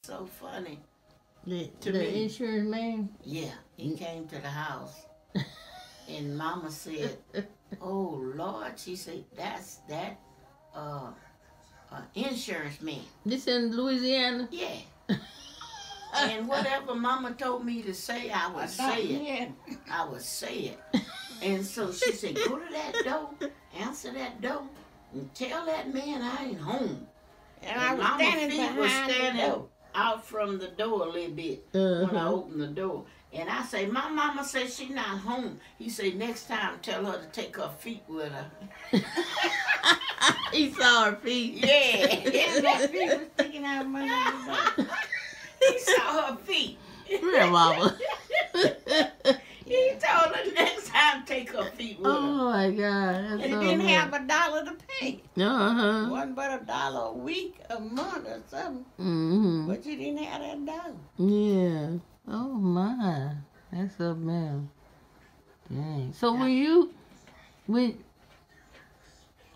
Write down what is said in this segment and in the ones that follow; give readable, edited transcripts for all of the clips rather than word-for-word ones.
so funny. The insurance man? Yeah, he came to the house. And Mama said, "Oh Lord," she said, "that's that insurance man." This in Louisiana? Yeah. And whatever Mama told me to say, I would say it. I would say it. And so she said, "Go to that door, answer that door, and tell that man I ain't home." And I was standing behind the door. Out from the door a little bit when I opened the door. And I say, "My mama says she not home." He say, "Next time tell her to take her feet with her." He saw her feet. Yeah. And that feet was sticking out of my nose. He saw her feet. Grandmama. He told her next time take her feet with her. Oh my God. And That's he so didn't good. have $1 to pay. Uh-huh. Wasn't but $1 a week, a month or something. Mm-hmm. But you didn't have that dollar. Yeah. Oh my. That's up, man. Dang. So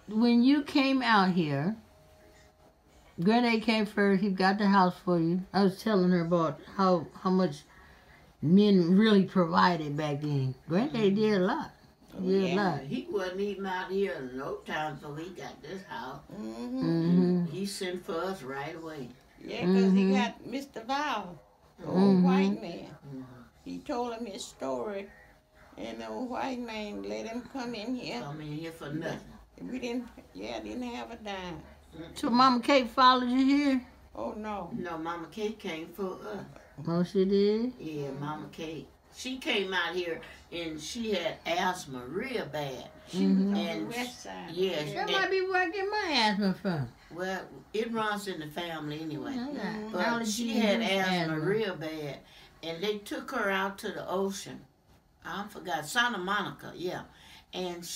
when you came out here, Granddad came first. He got the house for you. I was telling her about how much men really provided back then. Granddad did a lot. He did a lot. He wasn't even out here in no time till he got this house. Mm-hmm. He sent for us right away. Yeah, because he got Mr. Val, the old white man. He told him his story, and the old white man let him come in here. Come in here for nothing. We didn't have a dime. So Mama Kate followed you here? Oh, no. No, Mama Kate came for us. Oh, she did? Yeah, Mama Kate. She came out here and she had asthma real bad. She was on the west side. Yeah. That might be where I get my asthma from. Well, it runs in the family anyway. Mm-hmm. But she had asthma real bad. And they took her out to the ocean. I forgot. Santa Monica, yeah. And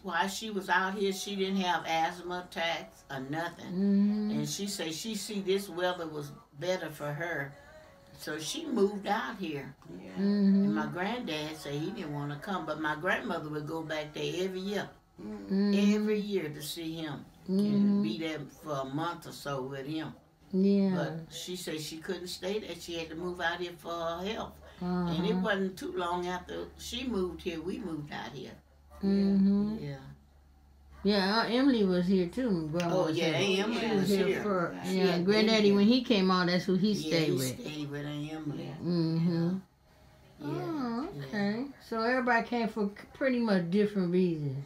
while she was out here, she didn't have asthma attacks or nothing. Mm-hmm. And she said she see this weather was better for her. So she moved out here. Yeah. Mm-hmm. And my granddad said he didn't want to come. But my grandmother would go back there every year. Mm-hmm. Every year to see him. Mm-hmm. And be there for a month or so with him. Yeah. But she said she couldn't stay there. She had to move out here for her health. Uh-huh. And it wasn't too long after she moved here, we moved out here. Mm-hmm. Yeah. Yeah, Aunt Emily was here too. Grandma Oh, yeah, Aunt Emily was here. For, She yeah, had Granddaddy, been when he came out, that's who he Yeah, stayed he with. stayed with Aunt Emily. Mm-hmm. Yeah. Oh, okay. So everybody came for pretty much different reasons.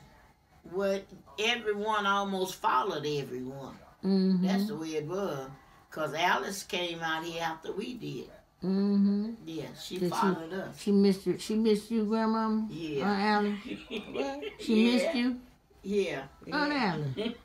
Well, everyone almost followed everyone. Mm-hmm. That's the way it was. Because Alice came out here after we did. Mm-hmm. Yeah, she Did followed us. She missed you. She missed you, Grandmama? Yeah. Aunt Allie? She missed you? Yeah. Aunt Allie?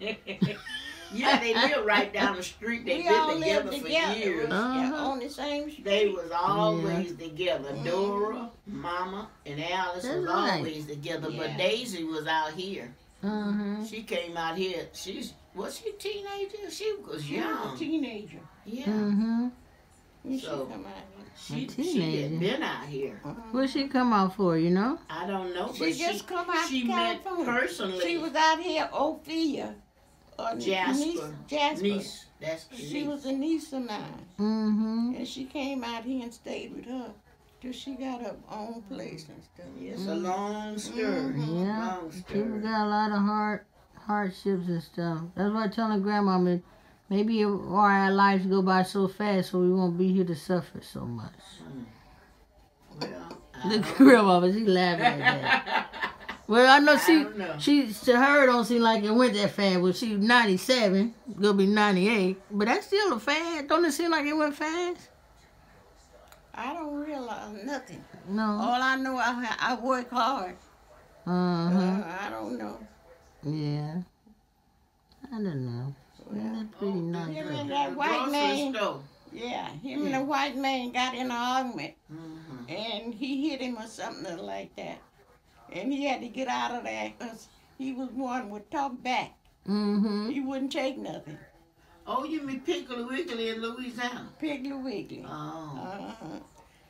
Yeah, they lived right down the street. They We all been lived together for together. years. On the same street. They was always together. Dora, Mama, and Alice That's was right. always together. But Yeah. Daisy was out here. Uh-huh. She came out here. Was she a teenager? She was She was a young. teenager. Yeah. Mm-hmm. When she So- come out here. She teenager. had been out here. What'd she come out for, you know? I don't know, She but just come out she to met California. personally. She was out here, Ophelia. Jasper. Jasper. Niece. That's the She niece. was a niece of mine. Mm-hmm. And she came out here and stayed with her till she got her own place and stuff. It's a long story. Yeah. Long People story. got a lot of hardships and stuff. That's why I tell her Grandmama, maybe our lives go by so fast so we won't be here to suffer so much. Well, The Grandmama, she laughing at that. Well, I know don't know. she to her don't seem like it went that fast. Well, she's 97, gonna be 98, but that's still a fast. Don't it seem like it went fast? I don't realize nothing. No. All I know, I work hard. Uh-huh. I don't know. Yeah. I don't know. That's pretty nice. Him and that white Grocery man, store. yeah, him and the white man got in an argument, Mhm. and he hit him or something like that. And he had to get out of there because he was one would talk back. Mm-hmm. He wouldn't take nothing. Oh, you mean Piggly Wiggly in Louisiana? Piggly Wiggly. Oh.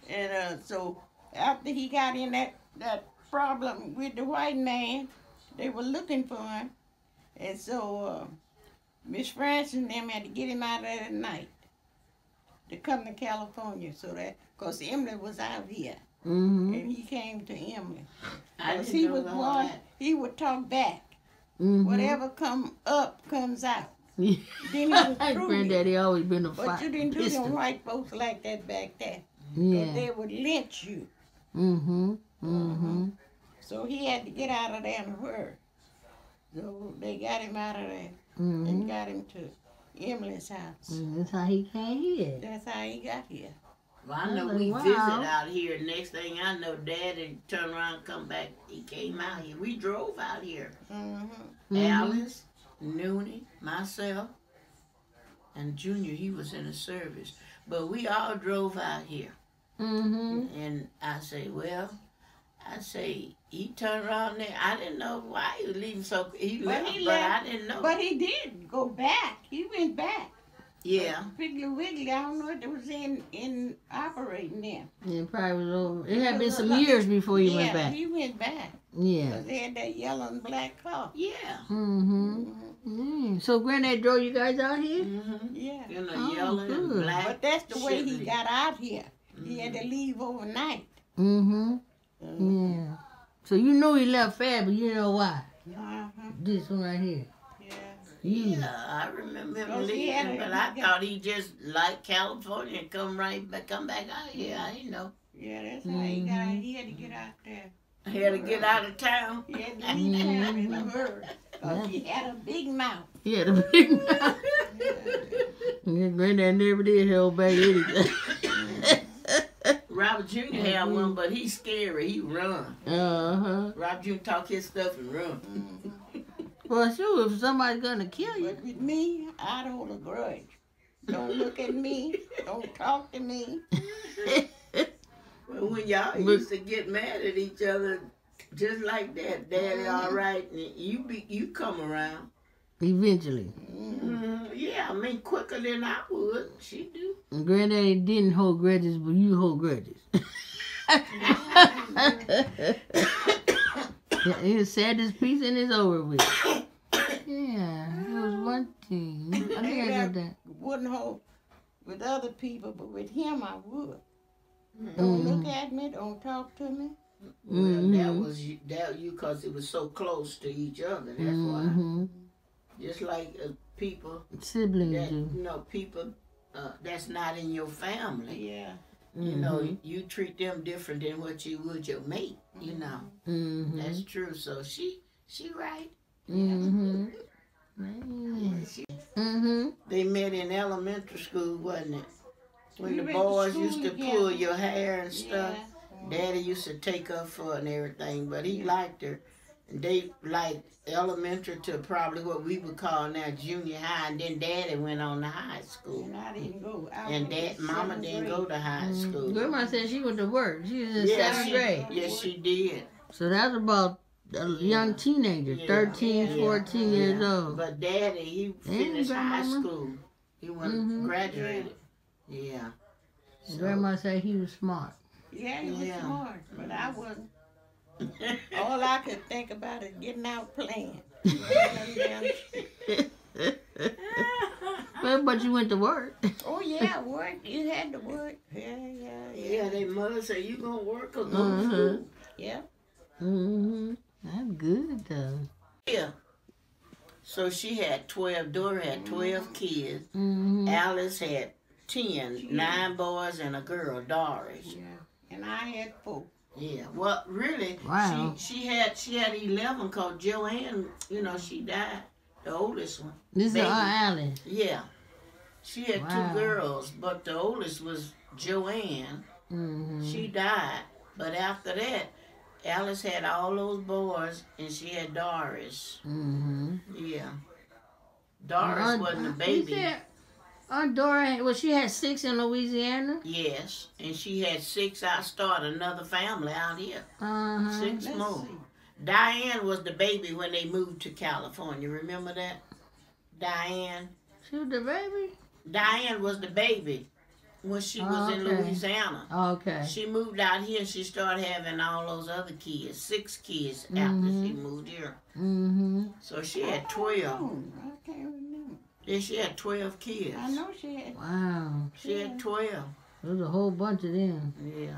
And so after he got in that problem with the white man, they were looking for him. And so Miss Francis and them had to get him out of there at night. to come to California, so that, because Emily was out here, Mm-hmm. and he came to Emily. I Because didn't he know was all one, that. he would talk back. Mm-hmm. Whatever come up comes out. Yeah. Then he was through Granddaddy always been a But fight. you didn't do Pistol. them white folks like that back then. Yeah. Because they would lynch you. Mm-hmm. Mm-hmm. So he had to get out of there in a hurry. So they got him out of there Mm-hmm. and got him to Emily's house. That's how he came here. That's how he got here. Well, I know Oh, we wow. visit out here. Next thing I know, Daddy turned around and come back. He came out here. We drove out here. Mm-hmm. Alice, Noonie, myself, and Junior, he was in the service. But we all drove out here. Mm-hmm. And I say, he turned around there. I didn't know why he was leaving, so he left, but I didn't know. But he did go back. He went back. Yeah. Piggly Wiggly, I don't know if it was in operating then. Yeah, it probably was over. It had been some years before he went back. He went back. Yeah. Because they had that yellow and black car. Yeah. Mm-hmm. So Granddad drove you guys out here? Mm-hmm. Yeah. In a Oh, yellow and good. black. But that's the way he Chevy. got out here. He had to leave overnight. Mm-hmm. Yeah. So you knew he left fast, but you know why. Uh-huh. This one right here. Yeah. You. Yeah, I remember him Because he leaving, had but a- I thought he just liked California and come back out here. I didn't know. Yeah, that's how he got out. He had to get out there. He had to get out of town. He had to leave town in a hurry. Because he had a big mouth. He had a big mouth. Yeah, Granddad never did hold back anything. Robert Jr. had one, but he's scary. He run. Uh-huh. Robert Jr. talk his stuff and run. Well, sure, if somebody's gonna kill you. But with me, I don't hold a grudge. Don't look at me. Don't talk to me. Well, when y'all used to get mad at each other, just like that, Daddy, all right, and you come around. Eventually. Yeah, I mean quicker than I would. She do. And Granddaddy didn't hold grudges, but you hold grudges. Yeah, he said this piece and it's over with. Yeah, it was one thing. I think I got that. Wouldn't hold with other people, but with him I would. Don't look at me. Don't talk to me. Well, that was you because it was so close to each other. That's why. Just like people Siblings that do. people that's not in your family. Yeah. You know, you treat them different than what you would your mate. You know, that's true. So she right. They met in elementary school, wasn't it? When We the went to boys school used to together. pull your hair and stuff. Yeah. Daddy used to take her for and everything, but he liked her. And they liked elementary to probably what we would call now junior high, and then Daddy went on to high school. And I didn't go. And Mama didn't go to high school. Grandma said she went to work. She was in Yeah, 7th she, grade. yes, she did. So that's about a young teenager, Yeah. 13, 14 years old. But Daddy, he finished high Grandmama. school. He went graduated. Yeah. So, Grandma said he was smart. Yeah, he was Yeah. smart, but I wasn't. All I could think about is getting out playing. But you went to work. Oh yeah, work. You had to work. yeah, their mother said, you gonna work or go to school? Yeah. That's good though. Yeah. So she had 12, Dora had 12 kids. Alice had 10, 9 boys and a girl, Doris. Yeah. And I had 4. Yeah, well, really, Wow. she had 11 cause Joanne, she died, the oldest one. This is Baby. Aunt Alice. Yeah, she had Wow. 2 girls, but the oldest was Joanne. She died, but after that, Alice had all those boys, and she had Doris. Yeah, Doris wasn't a baby. Aunt Dora, well, she had 6 in Louisiana. Yes, and she had 6. I started another family out here. 6 Let's more. see. Diane was the baby when they moved to California. Remember that? Diane. She was the baby? Diane was the baby when she was in Okay. Louisiana. Okay. She moved out here and she started having all those other kids. 6 kids after she moved here. So she had 12. I can't remember. Yeah, she had 12 kids. I know she had. Wow. She had 12. There's a whole bunch of them. Yeah,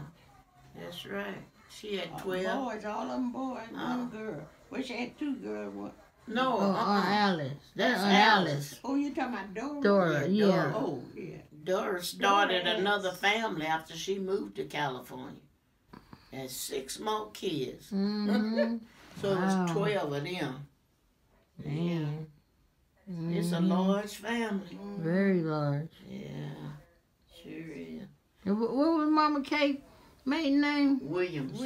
that's right. She had 12. Boys, all of them boys, one girl. Well, she had 2 girls. One. No, Aunt Alice. That's Aunt Alice. Alice. Oh, you talking about Dora? Dora, yeah. Dora. Oh, yeah. Dora started Dora another family after she moved to California. And 6 more kids. Mm-hmm. So it Wow. was 12 of them. Man. It's a large family. Very large. Yeah, sure is. And what was Mama Kate maiden name? Williams.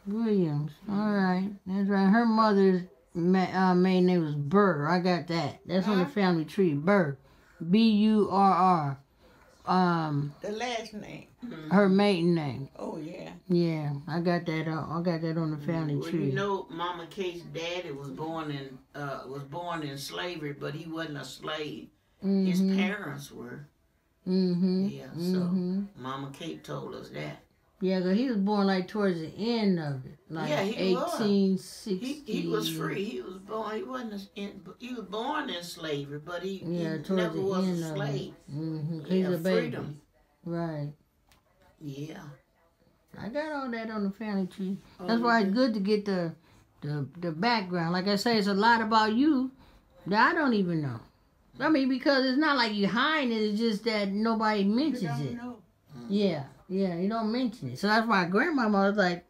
Williams. All right. That's right. Her mother's maiden name was Burr. I got that. That's on the family tree. Burr. B-U-R-R. The last name. Her maiden name. Oh, yeah. Yeah, I got that. I got that on the family Well, tree. you know, Mama Kate's daddy was born in slavery, but he wasn't a slave. His parents were. Yeah, so Mama Kate told us that. Yeah, 'cause he was born like towards the end of it, like Yeah, he was. 1860. He was free. He was born. He wasn't. He was born in slavery, but he towards never the was end a of slave. it. He's Yeah, a baby. freedom. Right. Yeah. I got all that on the family tree. That's why it's good to get the background. Like I say, it's a lot about you that I don't even know. I mean, because it's not like you hiding it. It's just that nobody mentions it. Know. Yeah, you don't mention it. So that's why Grandmama was like,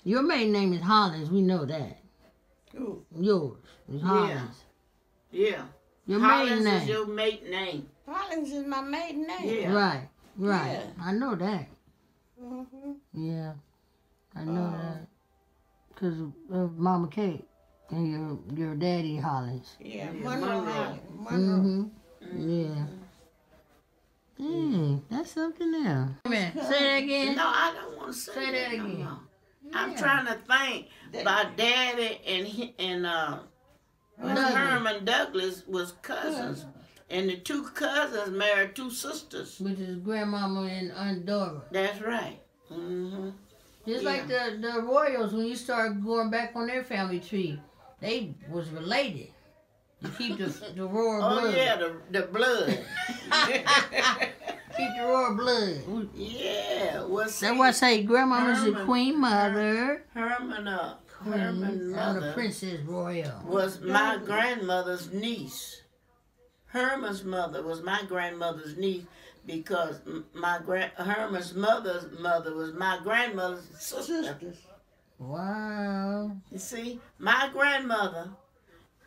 your maiden name is Hollins. We know that. Ooh. Yours is Hollins. Yeah. Your Hollins maiden name. is your maiden name. Hollins is my maiden name. Yeah. Right. Yeah. I know that. Mm-hmm. Yeah, I know that. Because of Mama Kate and your daddy Hollins. Yeah, Yeah, Monroe. Monroe. Hollins. Monroe. Yeah. That's something else. Man, say that again. No, I don't want to say, Say that no, again. no. I'm trying to think. My daddy and Douglas. Herman Douglas was cousins, and the 2 cousins married 2 sisters. Which is Grandmama and Aunt Dora. That's right. Mm-hmm. Just Yeah. like the Royals, when you start going back on their family tree, they was related. You keep the royal Oh blood. yeah, the blood. Keep the royal blood. Yeah. Well, That's why I say Grandmama's the Herman- queen mother. Herman's I'm the mother princess royal. was my grandmother's niece. Herman's mother was my grandmother's niece because Herman's mother's mother was my grandmother's sister. Sisters. Wow. You see, my grandmother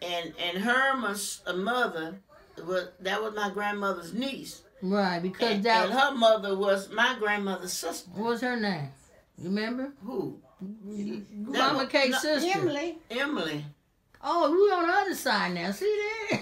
and Herman's mother was my grandmother's niece. Right, because And that her mother was my grandmother's sister. what was her name? You remember? Who? Mama Kate's sister. Emily. Oh, we on the other side now. See that?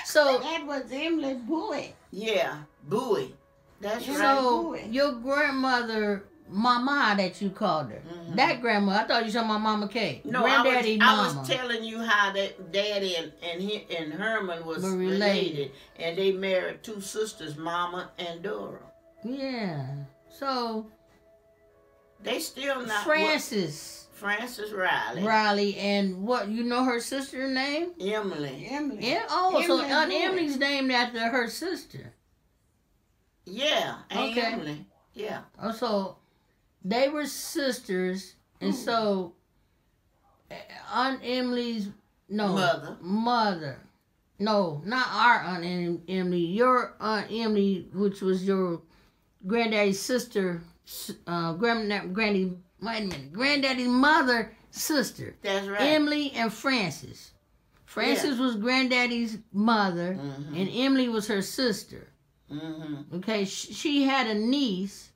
So That was Emily Bowie. Yeah, Bowie. That's right. so Boy. your grandmother, Mama, that you called her, that grandma. I thought you said my Mama Kate. No, Granddaddy, I Mama. was telling you how that Daddy and Herman was Were related, related. and they married 2 sisters, Mama and Dora. Yeah. So They still not Frances Frances Riley, Riley and what you know her sister's name? Emily. Emily. Yeah. Oh, so Emily Aunt Bowie. Emily's named after her sister. Yeah, Aunt Okay. Emily. Yeah. Oh, so they were sisters, and so Aunt Emily's mother. No, not our Aunt Emily. Your Aunt Emily, which was your granddaddy's sister, Granddaddy's mother, sister. That's right. Emily and Frances. Frances was granddaddy's mother, and Emily was her sister. Mm-hmm. Okay, she had a niece,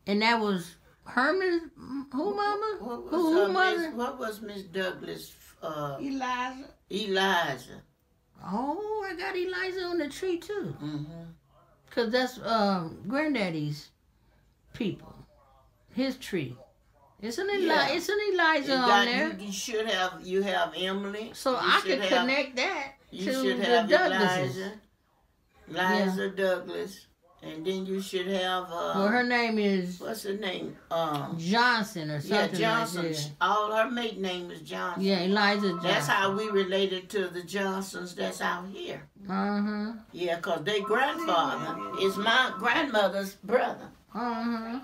and that was Herman. Who mama? Who mother? What was Miss Douglas? Eliza. Eliza. Oh, I got Eliza on the tree too, Mm-hmm. cause that's granddaddy's people, his tree. It's an Eliza on there, You should have. You have Emily. so You I should can have- connect that You to should the have Douglases. Eliza Douglas, And then you should have Well, her name is what's her name? Johnson or something. Yeah, Johnson. Like that. All her maiden name is Johnson. Yeah, Eliza Johnson. That's how we related to the Johnsons that's out here. Uh-huh. Yeah, 'cause their grandfather is my grandmother's brother. Uh-huh.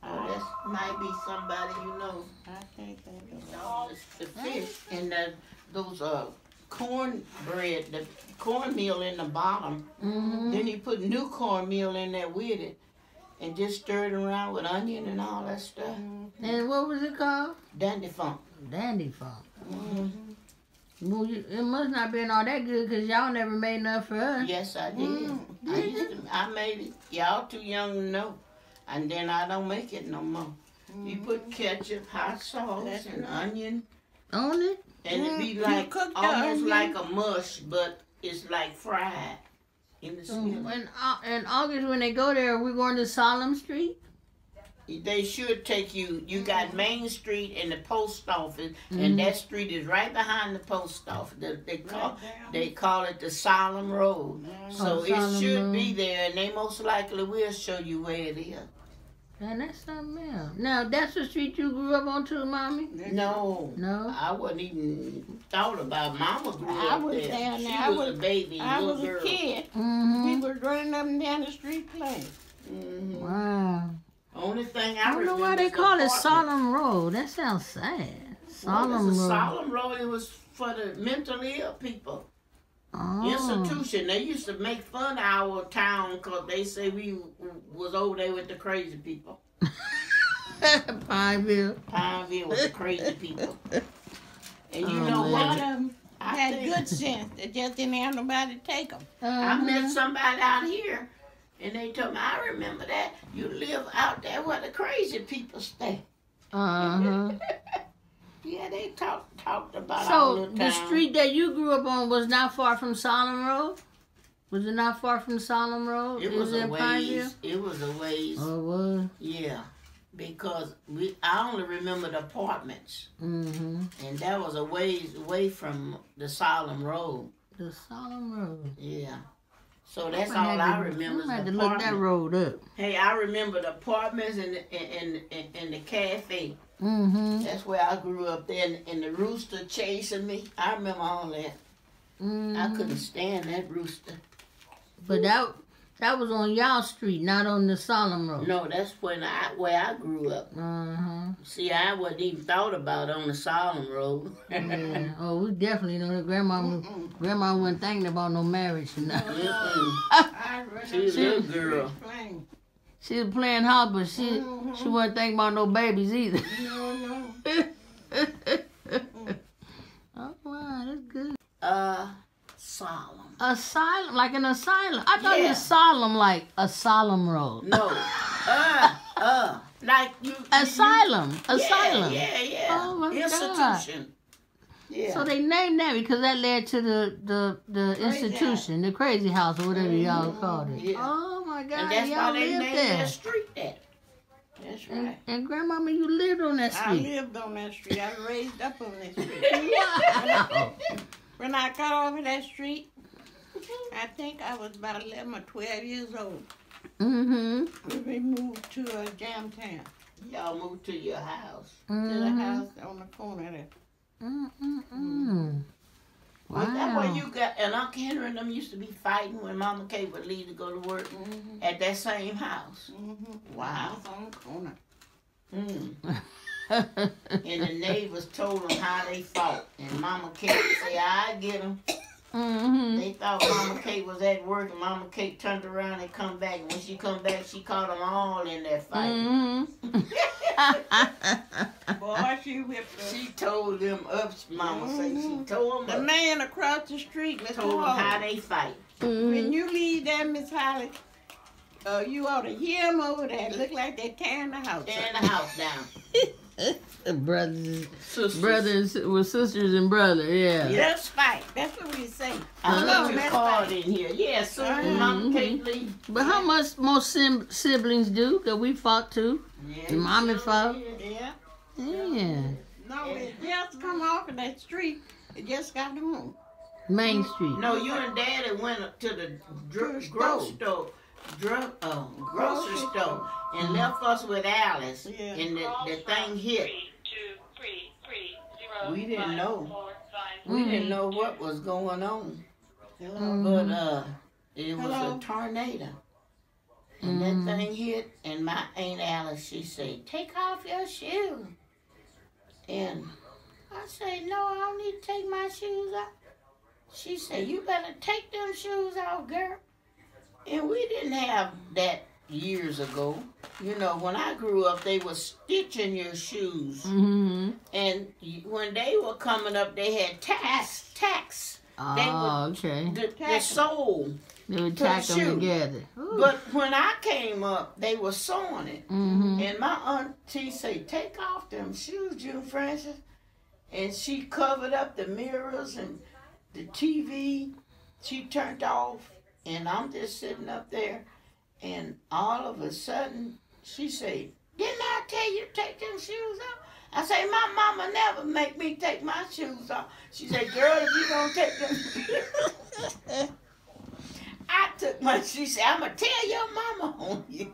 Oh, that might be somebody you know. I can't think of it. No, it's the fish and those cornbread, the cornmeal in the bottom. Mm-hmm. Then you put new cornmeal in there with it, and just stir it around with onion and all that stuff. And what was it called? Dandy funk. Dandy funk. Mm-hmm. Well, it must not been all that good because y'all never made enough for us. Yes, I did. I made it. Y'all too young to know, and then I don't make it no more. You put ketchup, hot sauce, and onion On it? and it be like almost like a mush, but it's like fried in the skillet. In August, when they go there, we're going to Solemn Street. They should take you. You got Main Street and the post office, and that street is right behind the post office. They call it the Solemn Road. So it should be there, and they most likely will show you where it is. And that's something else. Now, that's the street you grew up on too, Mommy? No. No? I wasn't even thought about Mama grew I up was there. down She there. I was a baby, I little was girl. a kid. Mm-hmm. We was running up and down the street playing. Mm-hmm. Wow. Only thing I don't know why they call it Solemn Road. That sounds sad. Solemn Road. Road. Solemn Road. It was for the mentally ill people. Oh. Institution. They used to make fun of our town because they say we was over there with the crazy people. Pineville. Pineville with the crazy people. And you Oh, know A man. lot what? of them had good sense. They just didn't have nobody to take them. I met somebody out here, and they told me, I remember that. You live out there where the crazy people stay. Uh-huh. Yeah, they talked about our So, little the town. street that you grew up on was not far from Solemn Road? Was it not far from Solemn Road? It was a in Pineville? ways. It was a ways. Oh, it was? Yeah, because I only remember the apartments, Mm-hmm. and that was a ways away from the Solemn Road. The Solemn Road. Yeah, so that's all I remember. I had is to the look that apartment. road up. Hey, I remember the apartments and the cafe. Mm-hmm. That's where I grew up there, and the rooster chasing me. I remember all that. Mm-hmm. I couldn't stand that rooster. But that was on y'all street, not on the Solemn Road. No, that's where I grew up. Uh-huh. See, I wasn't even thought about on the Solemn Road. Yeah. Oh, we definitely know that Grandma wasn't thinking about no marriage or nothing. She was a little girl. She was playing house, but she wasn't thinking about no babies either. No. Oh, wow, that's good. Solemn. Asylum, like an asylum. I thought it Yeah. was solemn, like a solemn road. No. Like you. Asylum. Asylum. Yeah. Oh, my Institution. Yeah. So they named that because that led to the institution, the crazy house or whatever y'all called it. Yeah. Oh my God, and that's why y'all they lived named there. that street that. That's right. And Grandmama, you lived on that I street. lived on that street. I was raised up on that street. Wow. When I got off of that street, I think I was about 11 or 12 years old. Mm-hmm. We moved to Jamtown, Y'all moved to your house. to the house on the corner there. Mm-mm-mm. Was that where Wow. you got, and Uncle Henry and them used to be fighting when Mama Kay would leave to go to work at that same house? Wow. It's on the corner. Mm. And the neighbors told them how they fought. And Mama Kay would say, I get them. Mm-hmm. They thought Mama Kay was at work, and Mama Kay turned around and come back. And when she come back, she caught them all in that fight. Mm-hmm. Boy, she whipped us. She told them up, Mama say. She told The them up. man across the street, Mr. Told them how Hall, they fight. when you leave there, Miss Holly, you ought to hear them over there. Look like they're tearing the house Tearing up. the house down. Brothers, Sisters. brothers with sisters and brother, yeah. Let's fight. That's what we say. I Come love on, your let's card fight. in here. Yeah, so Mama Kay leave. But how much most siblings do? Cause we fought too. Yeah, Your mommy fought. Yeah. Yeah. No, it just come off of that street. It just got home. Main Street. No, you and Daddy went up to the grocery store, grocery store, and left us with Alice, and the thing hit. We didn't know. We didn't know what was going on. But it was a tornado. And that thing hit, and my Aunt Alice, she said, "Take off your shoes." And I said, "No, I don't need to take my shoes off." She said, "You better take them shoes off, girl." And we didn't have that years ago. You know, when I grew up, they were stitching your shoes. And when they were coming up, they had tacks. Oh, okay. The sole. They would tack them together. Ooh. But when I came up, they were sewing it. And my auntie said, "Take off them shoes, June Francis." And she covered up the mirrors and the TV. She turned off. And I'm just sitting up there. And all of a sudden, she said, "Didn't I tell you to take them shoes off?" I say, "My mama never make me take my shoes off." She said, "Girl, if you don't take them shoes." I took my, she said, "I'm going to tell your mama on you."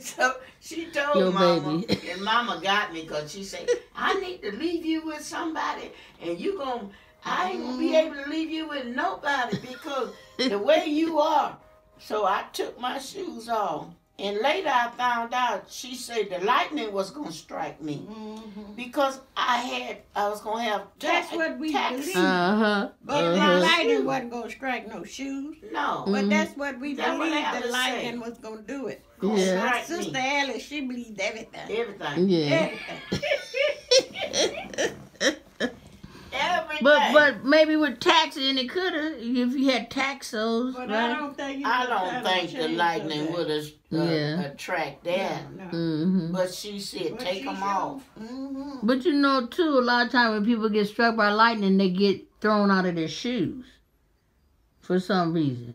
So she told your Mama, baby. and Mama got me because she said, "I need to leave you with somebody, and I ain't going to be able to leave you with nobody because the way you are." So I took my shoes off. And later I found out, she said the lightning was going to strike me because I was going to have That's what we believe. Uh-huh. But the lightning wasn't going to strike no shoes. No. But that's what we That's what believed, the Alice lightning said. was going to do it. Yeah. My sister Alice, she believed everything. Everything. Yeah. Everything. Everything. But maybe with taxes, and it could have if you had taxos. But right? I don't think the lightning would have attract that. No. But she said, "Take them off." But you know, too, a lot of times when people get struck by lightning, they get thrown out of their shoes for some reason.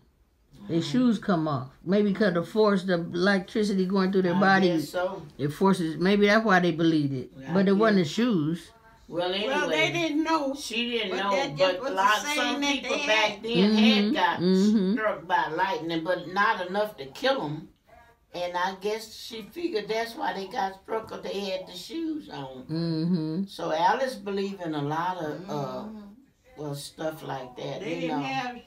Their shoes come off. Maybe because of force, the electricity going through their body, guess so. it forces. Maybe that's why they believed it. But it wasn't the shoes. Well, anyway, Well, they didn't know. She didn't But know, that but just was some the saying people that they back had. then had got struck by lightning, but not enough to kill them. And I guess she figured that's why they got struck, because they had the shoes on. So Alice believed in a lot of stuff like that. They didn't have,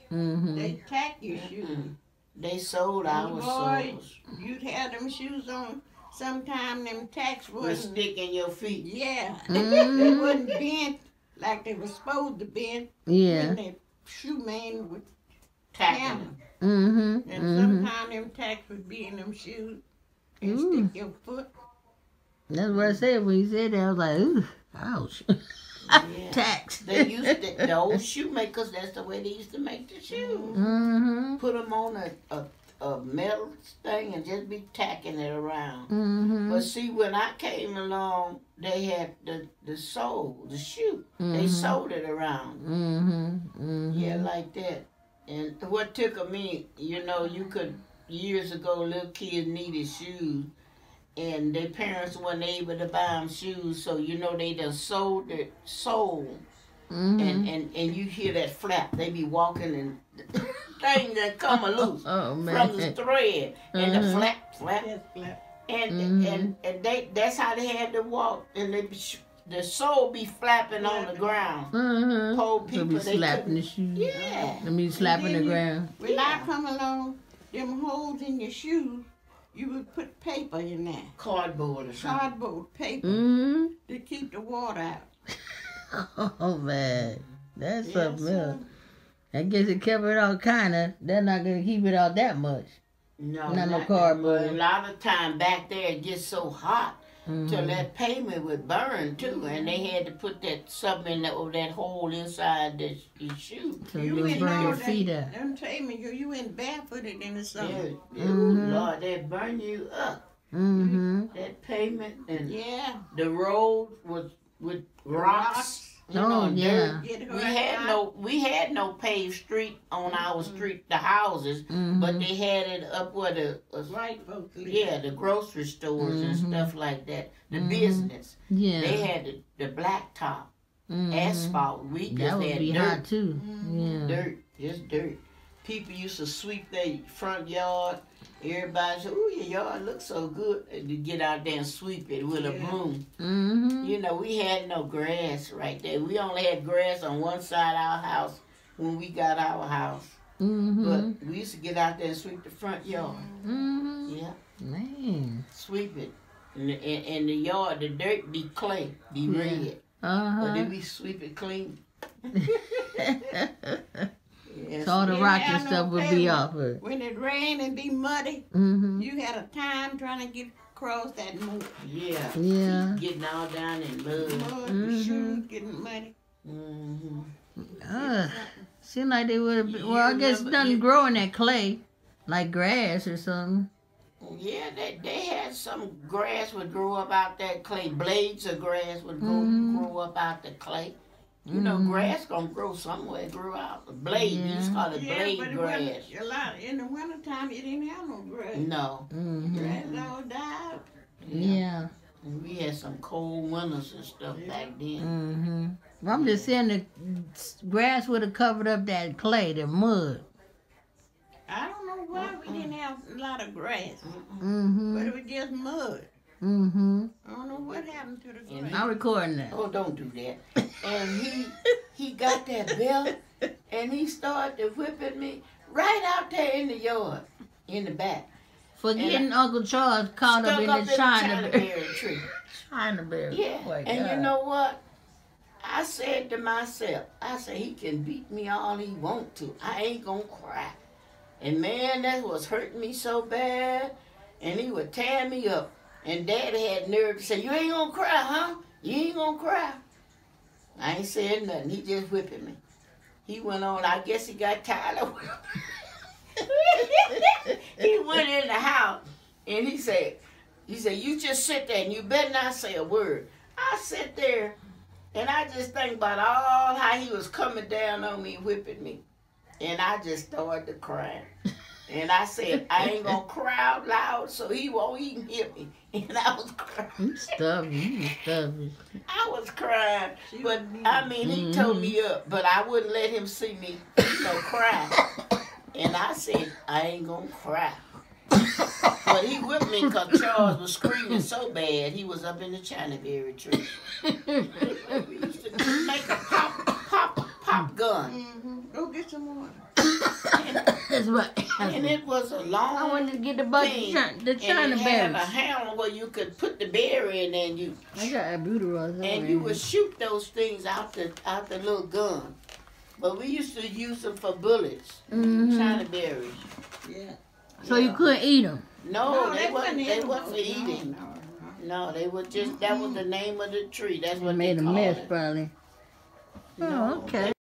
they tack your shoes. They sold our souls. You'd have them shoes on. Sometime them tacks Would wasn't. stick in your feet. Yeah. They wasn't bent like they were supposed to bend. Yeah. And the shoe man would Tacking hammer. And sometimes them tacks would be in them shoes and stick your foot. That's what I said when you said that. I was like, ooh, ouch. Yeah. Tax. They used to, the old shoemakers, that's the way they used to make the shoes. Put them on a metal thing and just be tacking it around. But see, when I came along, they had the sole, the shoe. They sewed it around. Yeah, like that. And what took me, you know, you could, years ago, little kids needed shoes. And their parents weren't able to buy them shoes, so you know they done sewed the sole, and you hear that flap. They be walking and thing that come loose from the thread, and the flap, and that's how they had to walk, and the sole be flapping on the ground. Poor people, be they slapping the shoes. Yeah, I mean, slapping the ground. When I come along, them holes in your shoes, you would put paper in there. Cardboard or something. Cardboard paper to keep the water out. Oh, man. That's something else. I guess it kept it out kind of. They're not going to keep it out that much. No, no cardboard. A lot of time back there it gets so hot till that pavement would burn too, and they had to put that something in that hole inside the shoe. So you would burn your feet out. Them pavement, you went barefooted in the summer. Lord, they burn you up. That pavement and the road was with rocks. You know, yeah. We had no paved street on our street, the houses, but they had it up where the the grocery stores and stuff like that. The business, they had the blacktop, asphalt. We just That would had be dirt. hot too. Yeah. Dirt, just dirt. People used to sweep their front yard. Everybody said, "Ooh, your yard looks so good." And to get out there and sweep it with a broom. You know, we had no grass right there. We only had grass on one side of our house when we got our house. But we used to get out there and sweep the front yard. Yeah. Man. Sweep it. And the yard, the dirt be clay, be red. But then we sweep it clean. Yes. So all the rock and stuff would be off it. When it rained and be muddy, you had a time trying to get across that mud. Yeah. Yeah. Getting all down in mud. The shoes getting muddy. Seemed like they would have. Well, I guess nothing grow in that clay, like grass or something. Yeah, they had some grass would grow up out that clay. Blades of grass would grow up out the clay. You know, grass gonna grow somewhere. Grow out the blade. You used to call it blade but grass. A lot in the wintertime, you didn't have no grass. No. Grass all died. Yeah. And we had some cold winters and stuff back then. Well, I'm just saying the grass would have covered up that clay, the mud. I don't know why we didn't have a lot of grass, but it was just mud. I don't know what happened to the grass. I'm recording that. Oh, don't do that. And he got that belt and he started whipping me right out there in the yard, in the back. For getting Uncle Charles caught up in the China berry tree. China berry. Yeah, Boy, and God. you know what? I said to myself, I said, he can beat me all he want to. I ain't gonna cry. And man, that was hurting me so bad. And he would tear me up. And Daddy had nerve to say, you ain't gonna cry, huh? You ain't gonna cry. I ain't saying nothing. He just whipping me. He went on. I guess he got tired of whipping. He went in the house and he said, you just sit there and you better not say a word. I sit there and I just think about all how he was coming down on me, whipping me. And I just started crying. And I said, I ain't gonna cry out loud so he won't even hear me. And I was crying. You stubborn. I was crying. But I mean, he told me up, but I wouldn't let him see me, cry. And I said, I ain't gonna cry. But he whipped me because Charles was screaming so bad he was up in the China berry tree. We used to make a pop gun. Go get some water. That's right. And it was a long I wanted to get the bucket, the China and it had a berries. handle where you could put the berry in and I got a butyrose. and you would shoot those things out the little gun. But we used to use them for bullets. China berries. Yeah. So you couldn't eat them? No, they wasn't for eating. No, they were just, that was the name of the tree. That's what Made they a called mess it. probably. No, Oh, okay.